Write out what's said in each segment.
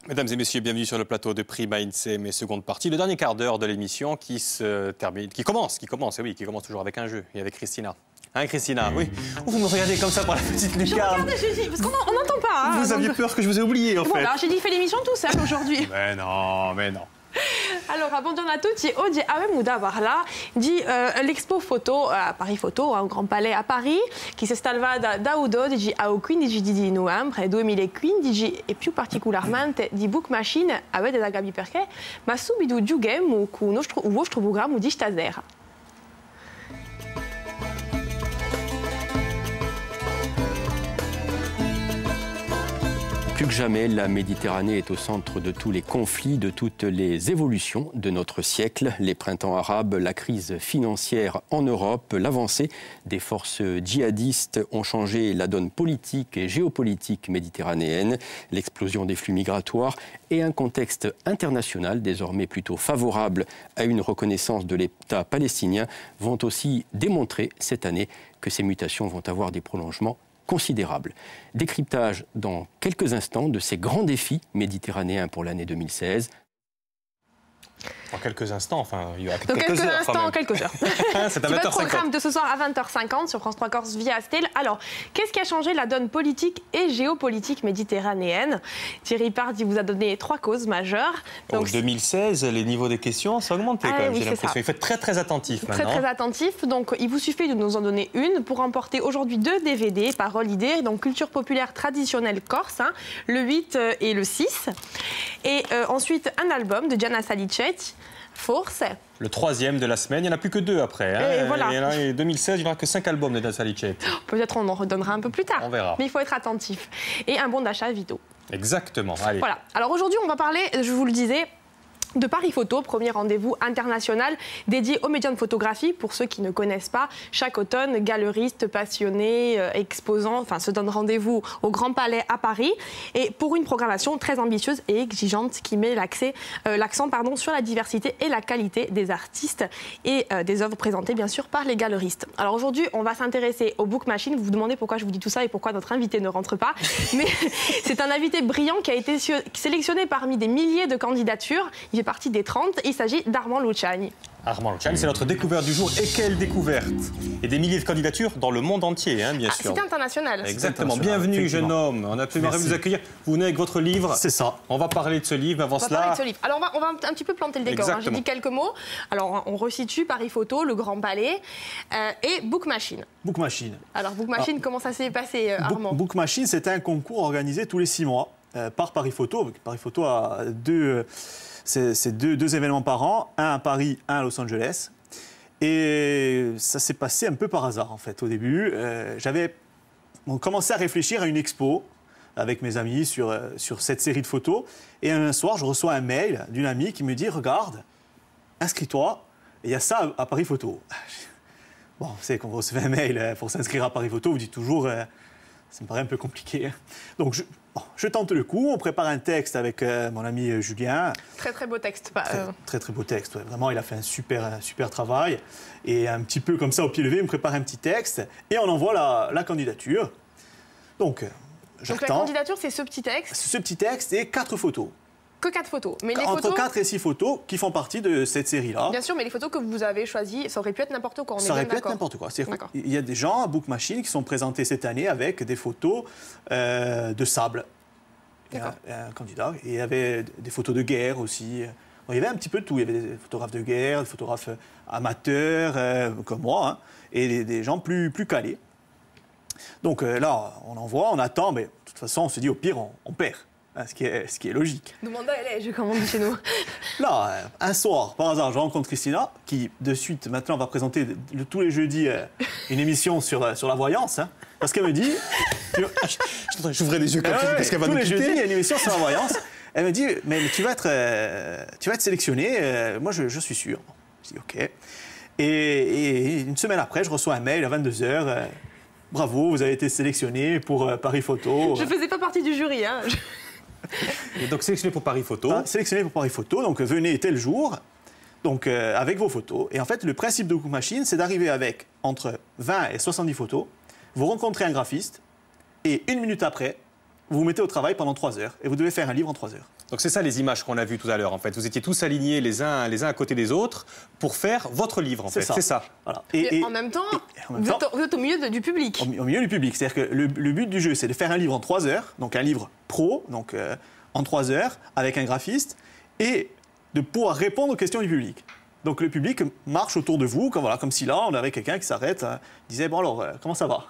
Mesdames et messieurs, bienvenue sur le plateau de Prime INSEM et seconde partie. Le dernier quart d'heure de l'émission qui commence toujours avec un jeu et avec Christina. Hein, Christina, oui. Vous me regardez comme ça par la petite lucarne. Parce qu'on n'entend pas. Hein, vous aviez peur que je vous ai oublié, en fait. Voilà, j'ai dit fait l'émission tout seul aujourd'hui. Mais non. Allora, buongiorno a tutti. Oggi avremo da parlare di l'Expo Foto a Paris Foto, a un Grand Palais a Paris, che si è installata da 12 al 15 di novembre 2015 e più particolarmente di Book Machine, avete da capire perché, ma subito giughiamo con il vostro programma di stasera. Plus que jamais, la Méditerranée est au centre de tous les conflits, de toutes les évolutions de notre siècle. Les printemps arabes, la crise financière en Europe, l'avancée des forces djihadistes ont changé la donne politique et géopolitique méditerranéenne, l'explosion des flux migratoires et un contexte international désormais plutôt favorable à une reconnaissance de l'État palestinien vont aussi démontrer cette année que ces mutations vont avoir des prolongements considérable. Décryptage dans quelques instants de ces grands défis méditerranéens pour l'année 2016. En quelques instants, enfin, il y a quelques heures. Quelques heures. C'est à 20h50. Votre programme de ce soir à 20h50 sur France 3 Corse via Astel. Alors, qu'est-ce qui a changé la donne politique et géopolitique méditerranéenne? Thierry Pardy vous a donné 3 causes majeures. Donc, en 2016, les niveaux des questions sont augmentés quand même, oui, j'ai l'impression. Il faut être très très attentif maintenant. Très attentif. Donc, il vous suffit de nous en donner une pour remporter aujourd'hui 2 DVD, Parole Idée, donc culture populaire traditionnelle corse, hein, le 8 et le 6. Et ensuite, un album de Gianna Salicet, Force. Le 3e de la semaine, il n'y en a plus que 2 après. Hein. Et voilà. En 2016, il n'y aura que 5 albums de Gianna Salicet. Peut-être on en redonnera un peu plus tard. On verra. Mais il faut être attentif. Et un bon d'achat Vito. Exactement. Allez. Voilà. Alors aujourd'hui, on va parler, je vous le disais, de Paris Photo, premier rendez-vous international dédié aux médias de photographie. Pour ceux qui ne connaissent pas, chaque automne, galeristes, passionnés, exposants, se donnent rendez-vous au Grand Palais à Paris. Et pour une programmation très ambitieuse et exigeante qui met l'accent sur la diversité et la qualité des artistes et des œuvres présentées bien sûr par les galeristes. Alors aujourd'hui, on va s'intéresser au Book Machine. Vous vous demandez pourquoi je vous dis tout ça et pourquoi notre invité ne rentre pas. Mais c'est un invité brillant qui a été sélectionné parmi des milliers de candidatures. Il fait partie des 30. Il s'agit d'Armand Luciani. Armand Luciani, c'est notre découverte du jour. Et quelle découverte! Et des milliers de candidatures dans le monde entier, hein, bien sûr. C'est international. Exactement. Bienvenue, jeune homme. On a absolument envie de vous accueillir. Vous venez avec votre livre. C'est ça. On va parler de ce livre. Avant cela... parler de ce livre. Alors, on va un petit peu planter le décor. Hein. J'ai dit quelques mots. Alors, on resitue Paris Photo, le Grand Palais et Book Machine. Book Machine. Alors, Book Machine, comment ça s'est passé, Armand? Book Machine, c'était un concours organisé tous les 6 mois par Paris Photo. Paris Photo a c'est deux événements par an, un à Paris, un à Los Angeles. Et ça s'est passé un peu par hasard, en fait, au début. On commençait à réfléchir à une expo avec mes amis sur cette série de photos. Et un soir, je reçois un mail d'une amie qui me dit « Regarde, inscris-toi, il y a ça à Paris Photo. » Bon, vous savez, quand vous recevez un mail pour s'inscrire à Paris Photo, vous dites toujours ça me paraît un peu compliqué. Donc, je tente le coup. On prépare un texte avec mon ami Julien. Très, très beau texte. Très beau texte. Ouais. Vraiment, il a fait un super travail. Et un petit peu comme ça, au pied levé, il me prépare un petit texte. Et on envoie la candidature. Donc, j'attends. Donc, la candidature, c'est ce petit texte? Ce petit texte et 4 photos. Que 4 photos. Mais les Entre photos... 4 et 6 photos qui font partie de cette série-là. Bien sûr, mais les photos que vous avez choisies, ça aurait pu être n'importe quoi. Ça aurait pu être n'importe quoi. Il y a des gens à Book Machine qui sont présentés cette année avec des photos de sable. Il y a un candidat. Et il y avait des photos de guerre aussi. Il y avait un petit peu de tout. Il y avait des photographes de guerre, des photographes amateurs, comme moi, hein, et des gens plus calés. Donc là, on envoie, on attend, mais de toute façon, on se dit au pire, on perd. Ce qui est logique. Demande à LH, comme on dit chez nous. Là, un soir, par hasard, je rencontre Christina, qui de suite, maintenant, va présenter tous les jeudis une émission sur la voyance. Hein, parce qu'elle me dit... J'ouvrais les yeux comme ça, parce qu'elle va nous quitter. Tous les jeudis, il y a une émission sur la voyance. Elle me dit, mais tu vas être sélectionné, moi je suis sûr. Je dis, OK. Et une semaine après, je reçois un mail à 22h. bravo, vous avez été sélectionné pour Paris Photo. Je ne faisais pas partie du jury. Hein. Et donc sélectionné pour Paris Photo. Sélectionné pour Paris Photo, donc venez tel jour, donc avec vos photos. Et en fait, le principe de Cook Machine, c'est d'arriver avec entre 20 et 70 photos, vous rencontrez un graphiste, et 1 minute après, vous vous mettez au travail pendant 3 heures, et vous devez faire un livre en 3 heures. Donc c'est ça les images qu'on a vues tout à l'heure en fait. Vous étiez tous alignés les uns à côté des autres pour faire votre livre en fait. C'est ça. Voilà. Et en même temps, vous êtes au milieu du public. Au milieu du public. C'est-à-dire que le but du jeu, c'est de faire un livre en 3 heures, donc un livre pro, donc en 3 heures, avec un graphiste, et de pouvoir répondre aux questions du public. Donc le public marche autour de vous, comme si là, on avait quelqu'un qui s'arrête, disait « Bon alors, comment ça va ?»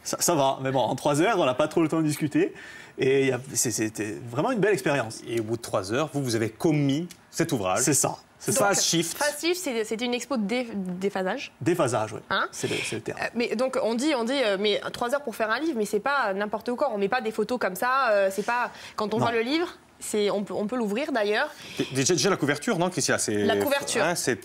Ça va, mais bon, en 3 heures, on n'a pas trop le temps de discuter. Et c'était vraiment une belle expérience. Et au bout de 3 heures, vous avez commis cet ouvrage. C'est ça. Phase Shift, c'était une expo de déphasage. Déphasage, oui. Hein, c'est le terme. Mais donc on dit, mais 3 heures pour faire un livre, mais c'est pas n'importe quoi. On met pas des photos comme ça. C'est pas quand on voit le livre. On peut l'ouvrir d'ailleurs. Déjà la couverture, non, Christian? La couverture. Hein, c'est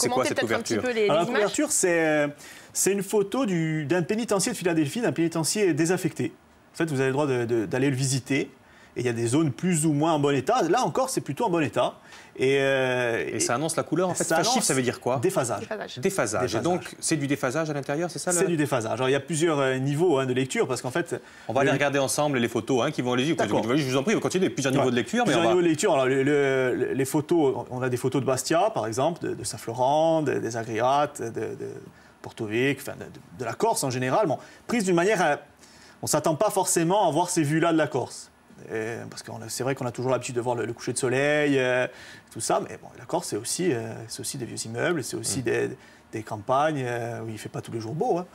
quoi cette couverture? La couverture, c'est une photo d'un pénitencier de Philadelphie, d'un pénitencier désaffecté. En fait, vous avez le droit d'aller le visiter. Et il y a des zones plus ou moins en bon état. Là encore, c'est plutôt en bon état. Et ça annonce la couleur, en fait. Phase Shift, ça veut dire quoi? Déphasage. Déphasage. Et donc, c'est du déphasage à l'intérieur, c'est ça? C'est du déphasage. Alors, il y a plusieurs niveaux de lecture, parce qu'en fait... On va aller regarder ensemble les photos qui vont aller vite. Je vous en prie, continuez. Plusieurs niveaux de lecture. Plusieurs niveaux de lecture. Alors, les photos, on a des photos de Bastia, par exemple, de Saint-Florent, des Agriates, de Porto Vecchio, de la Corse en général. Bon, prises d'une manière... On ne s'attend pas forcément à voir ces vues-là de la Corse. Parce que c'est vrai qu'on a toujours l'habitude de voir le coucher de soleil, tout ça, mais bon, la Corse, c'est aussi des vieux immeubles, c'est aussi des campagnes où il ne fait pas tous les jours beau. Hein.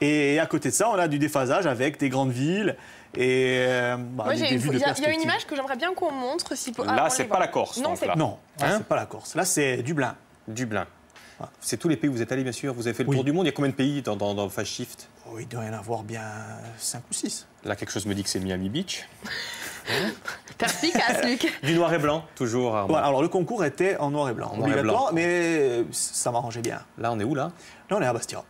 Et à côté de ça, on a du déphasage avec des grandes villes et des vues de perspective. Il y a une image que j'aimerais bien qu'on montre. Là, c'est pas la Corse. Non, c'est pas la Corse. Là, c'est Dublin. Dublin. C'est tous les pays où vous êtes allés, bien sûr. Vous avez fait le tour du monde. Il y a combien de pays dans Phase Shift? Il doit y en avoir bien 5 ou 6. Là, quelque chose me dit que c'est Miami Beach. Perspicace, Luc. Du noir et blanc, toujours. Alors, le concours était en noir et blanc. Obligatoire, mais ça m'arrangeait bien. Là, on est où, là? Là, on est à Bastia.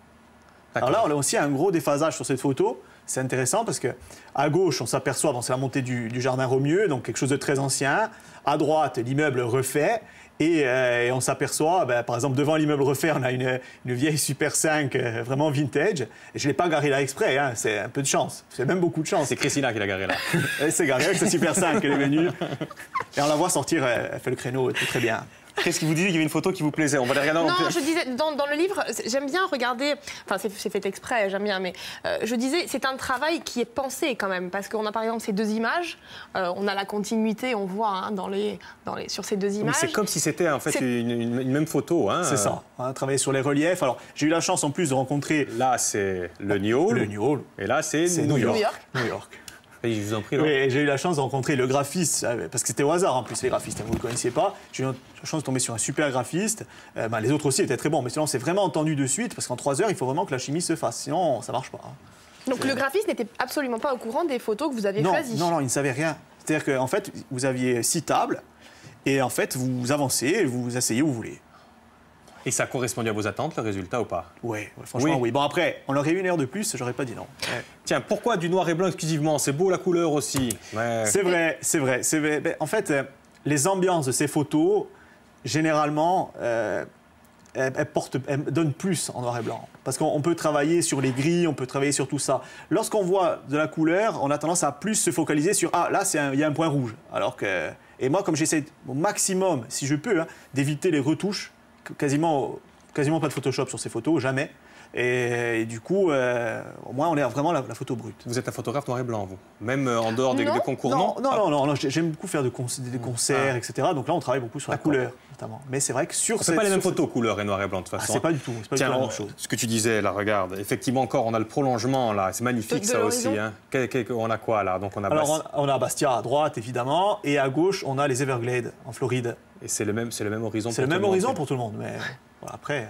Alors là, on a aussi un gros déphasage sur cette photo. C'est intéressant parce qu'à gauche, on s'aperçoit, c'est la montée du jardin Romieux, donc quelque chose de très ancien. À droite, l'immeuble refait. Et on s'aperçoit, par exemple, devant l'immeuble refait, on a une vieille Super 5 vraiment vintage. Et je ne l'ai pas garée là exprès, c'est un peu de chance. C'est même beaucoup de chance. C'est Christina qui l'a garée là. Elle s'est garée avec sa Super 5, elle est venue. Et on la voit sortir, elle fait le créneau très bien. Qu'est-ce qui vous disait qu'il y avait une photo qui vous plaisait? On va les regarder en Non, je disais, dans le livre, j'aime bien regarder, enfin c'est fait exprès, j'aime bien, mais je disais, c'est un travail qui est pensé quand même, parce qu'on a par exemple ces 2 images, on a la continuité, on voit sur ces 2 images. C'est comme si c'était en fait une même photo. Hein. C'est ça, on a travaillé sur les reliefs. Alors j'ai eu la chance en plus de rencontrer... Là c'est le New Hall. Le New Hall. Et là c'est New York. New York. Et je vous en prie. Oui, j'ai eu la chance de rencontrer le graphiste, parce que c'était au hasard en plus les graphistes, vous ne le connaissiez pas. J'ai eu la chance de tomber sur un super graphiste. Les autres aussi étaient très bons, mais sinon on s'est vraiment entendu de suite, parce qu'en 3 heures, il faut vraiment que la chimie se fasse, sinon ça ne marche pas. Hein. Donc le graphiste n'était absolument pas au courant des photos que vous aviez choisies? Non, il ne savait rien. C'est-à-dire qu'en fait, vous aviez 6 tables, et en fait, vous avancez, vous vous asseyez où vous voulez. Et ça a correspondu à vos attentes, le résultat, ou pas? Ouais, franchement, oui. Bon, après, on aurait eu 1 heure de plus, j'aurais pas dit non. Ouais. Tiens, pourquoi du noir et blanc exclusivement? C'est beau la couleur aussi. Ouais. C'est vrai. En fait, les ambiances de ces photos, généralement, elles donnent plus en noir et blanc. Parce qu'on peut travailler sur les grilles, on peut travailler sur tout ça. Lorsqu'on voit de la couleur, on a tendance à plus se focaliser sur « Ah, là, il y a un point rouge ». Alors que... Et moi, comme j'essaie au maximum, si je peux, d'éviter les retouches, quasiment pas de Photoshop sur ces photos, jamais. Et du coup, au moins, on est vraiment la photo brute. Vous êtes un photographe noir et blanc, vous? Même en dehors des concours, non? Non, j'aime beaucoup faire des concerts, etc. Donc là, on travaille beaucoup sur la couleur, notamment. Mais c'est vrai que sur c'est pas les mêmes photos, couleur et noir et blanc, de toute façon. C'est pas du tout, la même chose. Ce que tu disais, là, regarde. Effectivement, encore, on a le prolongement, là. C'est magnifique, ça aussi. Hein. On a quoi, là? Donc, on a Bastia à droite, évidemment. Et à gauche, on a les Everglades, en Floride. Et c'est le même horizon pour tout le monde. C'est le même horizon pour tout le monde, mais après...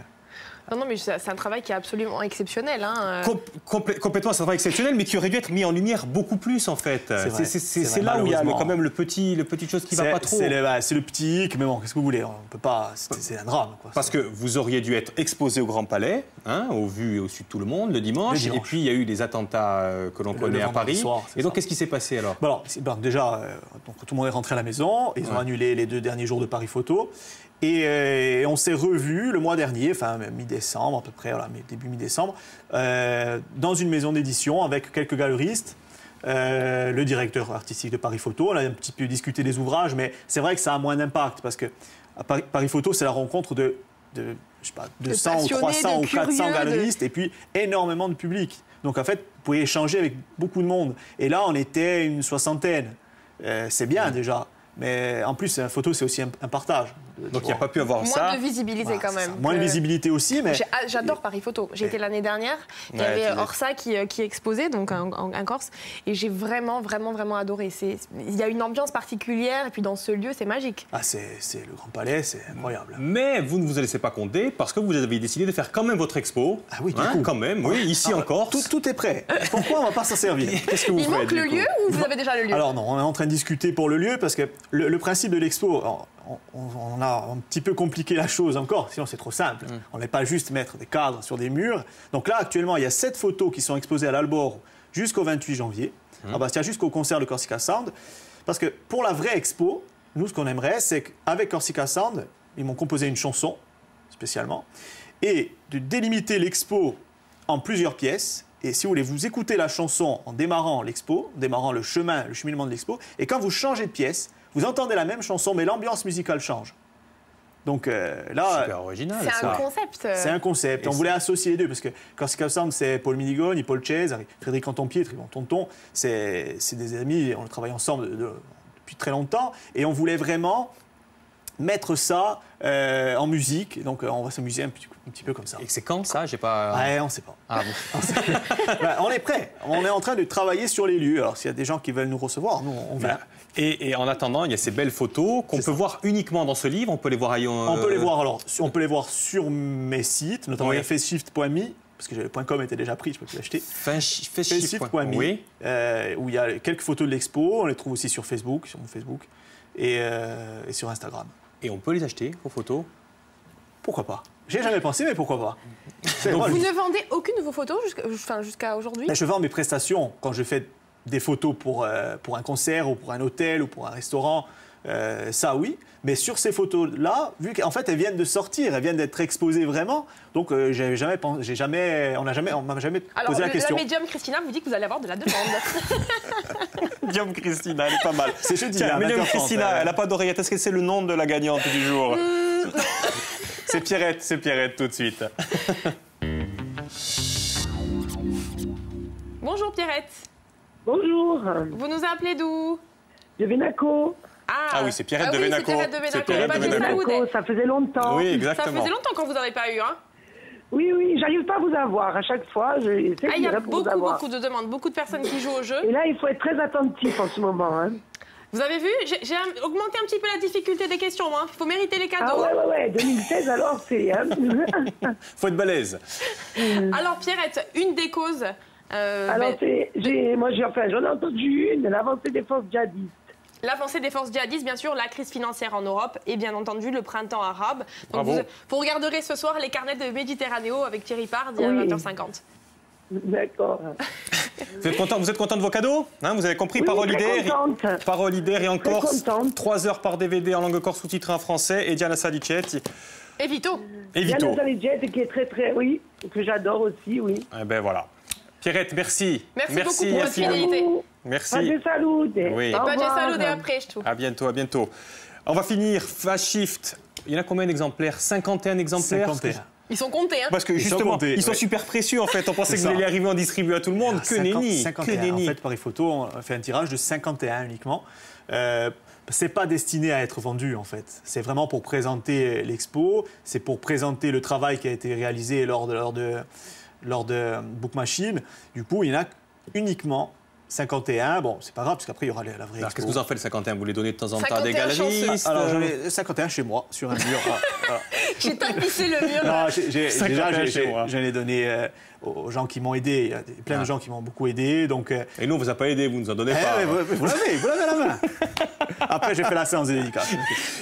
Non, mais c'est un travail qui est absolument exceptionnel. Hein. Complètement, c'est un travail exceptionnel, mais qui aurait dû être mis en lumière beaucoup plus, en fait. C'est là où il y a quand même le petit chose qui ne va pas trop. C'est le petit hic, mais bon, qu'est-ce que vous voulez, on peut pas, c'est un drame. Quoi. Parce que vous auriez dû être exposé au Grand Palais, hein, au vu et au su de tout le monde, le dimanche. Et puis il y a eu les attentats que l'on connaît à Paris. Soir, et donc, qu'est-ce qui s'est passé alors? Déjà, donc, tout le monde est rentré à la maison, ils ont annulé les 2 derniers jours de Paris Photo. Et on s'est revus le mois dernier, enfin mi-décembre à peu près, voilà, début mi-décembre, dans une maison d'édition avec quelques galeristes, le directeur artistique de Paris Photo. On a un petit peu discuté des ouvrages, mais c'est vrai que ça a moins d'impact parce que à Paris Photo, c'est la rencontre de 100 ou 300 ou 400 galeristes et puis énormément de public. Donc en fait, vous pouvez échanger avec beaucoup de monde. Et là, on était une 60aine. C'est bien déjà. Mais en plus, la photo, c'est aussi un partage. Donc il n'y a pas pu avoir ça. Moins de visibilité quand même. Moins de visibilité aussi, mais... J'adore Paris Photo. J'ai été l'année dernière. Il y avait Orsa qui exposait, donc un Corse. Et j'ai vraiment adoré. Il y a une ambiance particulière. Et puis dans ce lieu, c'est magique. C'est le Grand Palais, c'est incroyable. Mais vous ne vous laissez pas compter parce que vous avez décidé de faire quand même votre expo. Ah oui, du coup. Quand même, oui, ici en Corse. Tout est prêt. Pourquoi on ne va pas s'en servir? Qu'est-ce que vous faites? Il manque le lieu ou vous avez déjà le lieu? Alors non, on est en train de discuter pour le lieu parce que le principe de l'expo... On a un petit peu compliqué la chose encore, sinon c'est trop simple. On n'est pas juste mettre des cadres sur des murs. Donc là, actuellement, il y a 7 photos qui sont exposées à l'Albor jusqu'au 28 janvier, à Bastia, jusqu'au concert de Corsica Sound. Parce que pour la vraie expo, nous, ce qu'on aimerait, c'est qu'avec Corsica Sound, ils m'ont composé une chanson, spécialement, et de délimiter l'expo en plusieurs pièces. Et si vous voulez, vous écoutez la chanson en démarrant l'expo, en démarrant le cheminement de l'expo, et quand vous changez de pièce, vous entendez la même chanson, mais l'ambiance musicale change. Donc là... Super original, c'est un concept. C'est un concept. On voulait associer les deux, parce que Corsica Sound, c'est Paul Minigoni, Paul Chase, Frédéric Antompier, Tribon Tonton. C'est des amis, on travaille ensemble depuis très longtemps. Et on voulait vraiment mettre ça en musique. Donc on va s'amuser un petit peu comme ça. Et c'est quand ça? J'ai pas... Ouais, on ne sait pas. Ah bon. On est prêt. On est en train de travailler sur les lieux. Alors s'il y a des gens qui veulent nous recevoir, nous, on vient. Et en attendant, il y a ces belles photos qu'on peut voir uniquement dans ce livre. On peut les voir ailleurs. On peut les voir sur mes sites, notamment il y a faceshift.me, parce que le .com était déjà pris, je ne peux plus l'acheter. Faceshift.me, où il y a quelques photos de l'expo. On les trouve aussi sur Facebook, sur mon Facebook, et sur Instagram. Et on peut les acheter, vos photos? Pourquoi pas? J'y ai jamais pensé, mais pourquoi pas? Donc vous ne vendez aucune de vos photos jusqu'à aujourd'hui? Je vends mes prestations quand je fais des photos pour un concert ou pour un hôtel ou pour un restaurant, ça oui. Mais sur ces photos-là, vu qu'en fait elles viennent de sortir, elles viennent d'être exposées vraiment, donc on m'a jamais posé la question. La médium Christina vous dit que vous allez avoir de la demande. Médium Christina, elle est pas mal. C'est jeudi. Tiens, Médium Christina, elle n'a pas d'oreillette. Est-ce que c'est le nom de la gagnante du jour? C'est Pierrette tout de suite. Bonjour Pierrette. Bonjour. Vous nous appelez d'où? De Vénaco. Ah oui, c'est Pierrette de Vénaco. C'est Pierrette de Vénaco. Ça faisait longtemps. Oui, exactement. Ça faisait longtemps qu'on vous avait pas eu, hein? Oui, j'arrive pas à vous avoir. À chaque fois, il y a beaucoup de demandes, beaucoup de personnes qui jouent au jeu. Et là, il faut être très attentif en ce moment. Hein. Vous avez vu, j'ai augmenté un petit peu la difficulté des questions. Il faut mériter les cadeaux. Ah ouais. 2016, alors, c'est... Faut être balèze. Alors, Pierrette, une des causes... Alors, j'en ai entendu une, l'avancée des forces djihadistes. L'avancée des forces djihadistes, bien sûr, la crise financière en Europe et bien entendu le printemps arabe. Donc vous regarderez ce soir les carnets de Méditerranéo avec Thierry Pard à 20h50. D'accord. Vous êtes content de vos cadeaux, hein? Vous avez compris, Parole Idée et encore 3 heures par DVD en langue corse sous-titrée en français, et Diana Salicetti. Et Vito. Diana Salicetti qui est très, oui, que j'adore aussi, oui. Eh ben voilà. Pierrette, merci. Merci beaucoup pour votre fidélité. Merci. Pace salud. Oui. Et pace salud après, je trouve. À bientôt. On va finir. Fashift. Il y en a combien d'exemplaires? 51 exemplaires. 51. Ils sont comptés, hein? Parce que justement, ils sont super précieux en fait. On pensait que vous alliez arriver en distribuer à tout le monde. Que nenni. 51. En fait, Paris Photo, on fait un tirage de 51 uniquement. C'est pas destiné à être vendu en fait. C'est vraiment pour présenter l'expo. C'est pour présenter le travail qui a été réalisé lors de Book Machine. Du coup, il y en a uniquement 51, bon, c'est pas grave, parce qu'après, il y aura la vraie Alors, expo. qu'est-ce que vous en faites, le 51? Vous les donnez de temps en temps à des 51 galeristes? Alors, j'en ai 51 chez moi, sur un mur. Voilà. J'ai tapissé le mur. Non, Ça chez moi. j'en ai donné aux gens qui m'ont aidé. Il y a plein de gens qui m'ont beaucoup aidé. Donc, Et nous, on vous a pas aidé, vous nous en donnez pas. vous l'avez à la main. Après, j'ai fait la séance de dédicace.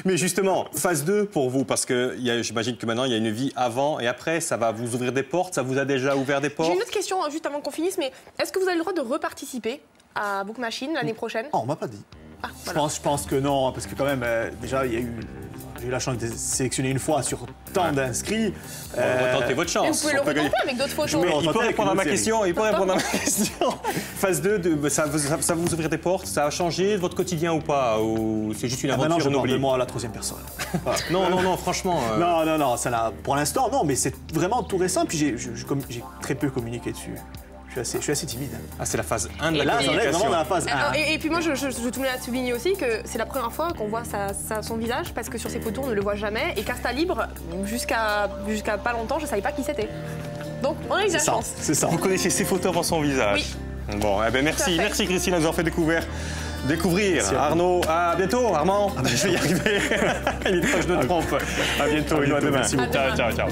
Mais justement, phase 2 pour vous, parce que j'imagine que maintenant, il y a une vie avant et après, ça va vous ouvrir des portes, ça vous a déjà ouvert des portes? J'ai une autre question juste avant qu'on finisse, mais est-ce que vous avez le droit de reparticiper à Book Machine l'année prochaine? Oh, on m'a pas dit. Ah, voilà. Je pense que non, parce que quand même, déjà, j'ai eu la chance de sélectionner une fois sur tant d'inscrits. On va tenter votre chance. Mais vous pouvez le On peut gagner. retenter avec d'autres photos. Mais il peut avec répondre à une ma autre question. Il peut répondre à ma question. Phase 2, ça va vous ouvrir des portes. Ça a changé votre quotidien ou pas? Ou c'est juste une Maintenant, aventure, je on parle de oublie? moi à la troisième personne. Voilà. Non, franchement. Non, ça n'a. Pour l'instant, non, mais c'est vraiment tout récent. Puis j'ai très peu communiqué dessus. Je suis assez timide. Ah, c'est la phase 1 de la Là, j'en ai communication. vraiment dans la phase 1. Et puis moi, je tenais à souligner aussi que c'est la première fois qu'on voit son visage, parce que sur ses photos, on ne le voit jamais. Et Carta Libre, jusqu'à pas longtemps, je ne savais pas qui c'était. Donc, on a eu de la chance. C'est ça. Vous connaissez ses photos avant son visage? Oui. Bon, eh ben merci Christine de nous avoir fait découvrir. Arnaud, à bientôt Armand. Je vais y arriver. Il est proche de trompe. À bientôt, à demain. Merci beaucoup. À demain. Ciao.